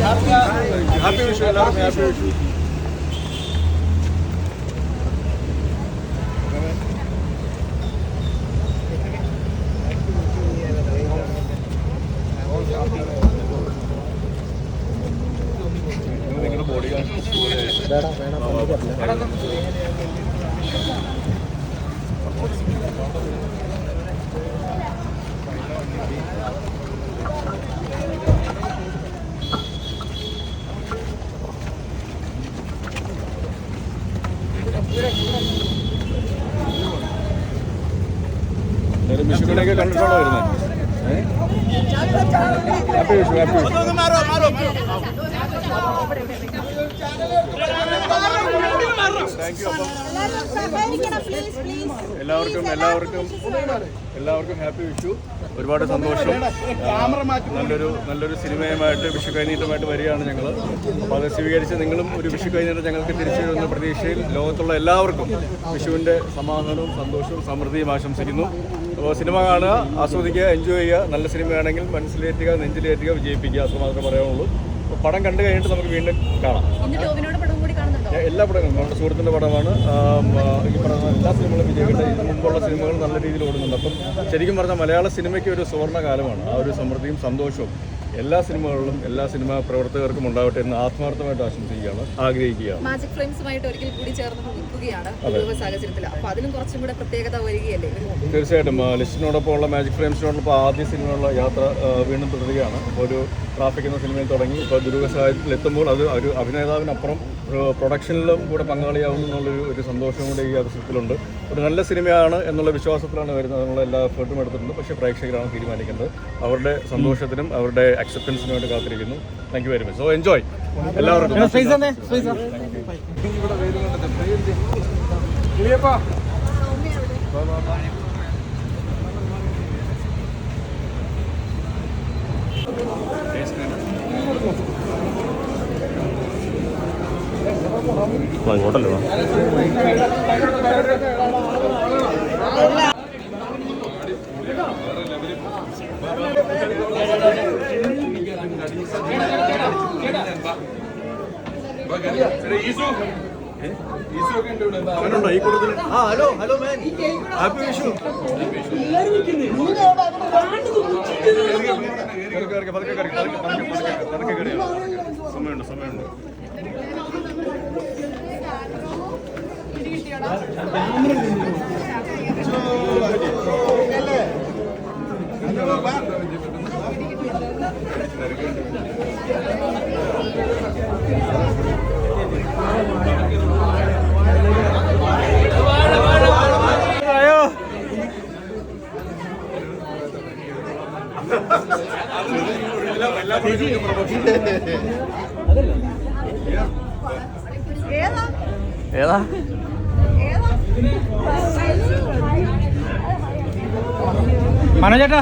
Happy Vishu എല്ലാവർക്കും happy Vishu. നിങ്ങളുടെ body വിഷുക്കണിയൊക്കെ കണ്ടിട്ടാണോ വരുന്നത്? Happy Vishu happy Vishu. എല്ലാവർക്കും ഹാപ്പി വിഷു. ഒരുപാട് സന്തോഷം. നല്ലൊരു സിനിമയുമായിട്ട് വിഷു കൈനീട്ടമായിട്ട് വരികയാണ് ഞങ്ങൾ. അപ്പോൾ അത് സ്വീകരിച്ച് നിങ്ങളും ഒരു വിഷു കൈനീട്ടം ഞങ്ങൾക്ക് തിരിച്ചു വരുന്ന പ്രതീക്ഷയിൽ ലോകത്തുള്ള എല്ലാവർക്കും വിഷുവിൻ്റെ സമാധാനവും സന്തോഷവും സമൃദ്ധിയും ആശംസിക്കുന്നു. അപ്പോൾ സിനിമ കാണുക, ആസ്വദിക്കുക, എൻജോയ് ചെയ്യുക. നല്ല സിനിമയാണെങ്കിൽ മനസ്സിലേറ്റുക, നെഞ്ചിലേറ്റുക, വിജയിപ്പിക്കുക. അത് മാത്രമേ പറയാനുള്ളൂ. പടം കണ്ടു കഴിഞ്ഞിട്ട് നമുക്ക് വീണ്ടും കാണാം. എല്ലാ പടങ്ങളും നമ്മുടെ സുഹൃത്തിൻ്റെ പടമാണ്. ഈ പറയുന്ന എല്ലാ സിനിമകളും വിജയിക്കട്ടെ. ഇതിന് മുമ്പുള്ള സിനിമകൾ നല്ല രീതിയിൽ ഓടുന്നുണ്ട്. അപ്പം ശരിക്കും പറഞ്ഞാൽ മലയാള സിനിമയ്ക്ക് ഒരു സുവർണ്ണ കാലമാണ്. ആ ഒരു സമൃദ്ധിയും സന്തോഷവും എല്ലാ സിനിമകളിലും എല്ലാ സിനിമാ പ്രവർത്തകർക്കും ഉണ്ടാവട്ടെ എന്ന് ആത്മാർത്ഥമായിട്ട് ആഗ്രഹിക്കുകയാണ്. മാജിക് ഫ്രെയിംസുമായിട്ട് ഒരിക്കൽ കൂടി ചേർന്ന് നിൽക്കുകയാണ് സാഹചര്യത്തിൽ. അപ്പോൾ അതിലും കുറച്ചും കൂടെ പ്രത്യേകത വരികയല്ലേ? തീർച്ചയായിട്ടും ലിസ്റ്റിനോടൊപ്പം ഉള്ള മാജിക് ഫ്രെയിംസിനോടൊപ്പം ആദ്യ സിനിമയുള്ള യാത്ര വീണ്ടും തുടരുകയാണ്. ഒരു ട്രാഫിക് എന്ന സിനിമയിൽ തുടങ്ങി ഇപ്പോൾ ദുരൂഹ സാഹചര്യത്തിൽ എത്തുമ്പോൾ അത് ഒരു അഭിനേതാവിനപ്പുറം പ്രൊഡക്ഷനിലും കൂടെ പങ്കാളിയാവുന്നു എന്നുള്ളൊരു സന്തോഷം കൂടെ ഈ അവസരത്തിലുണ്ട്. ഒരു നല്ല സിനിമയാണ് എന്നുള്ള വിശ്വാസത്തിലാണ് വരുന്നത്. അതിനുള്ള എല്ലാ എഫേർട്ടും എടുത്തിട്ടുണ്ട്. പക്ഷേ പ്രേക്ഷകരാണ് തീരുമാനിക്കേണ്ടത്. അവരുടെ സന്തോഷത്തിനും അവരുടെ അക്സെപ്റ്റൻസിന് വേണ്ടി കാത്തിരിക്കുന്നു. Thank you very much. So enjoy എല്ലാവർക്കും. അങ്ങോട്ടല്ലോ അവനുണ്ടോ ഈ കൂടുതൽ? ഹലോ ഹലോ മാൻ, ഹാപ്പി വിഷു. സമയമുണ്ട് സമയമുണ്ട്. ഏതാ മനോജേട്ടാ?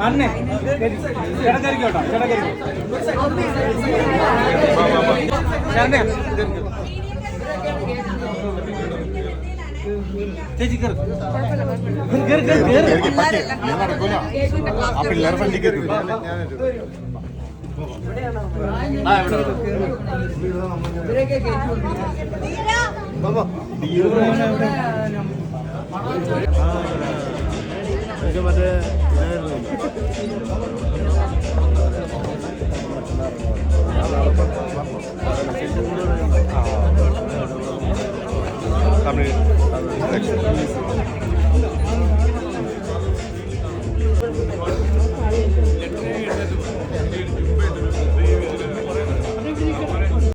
അന്നെ ചേട്ടക്കരിക്കോട്ടോ ചേച്ചി ആ പിള്ളേർ പള്ളിക്കരുത്. മറ്റേ തമിഴ്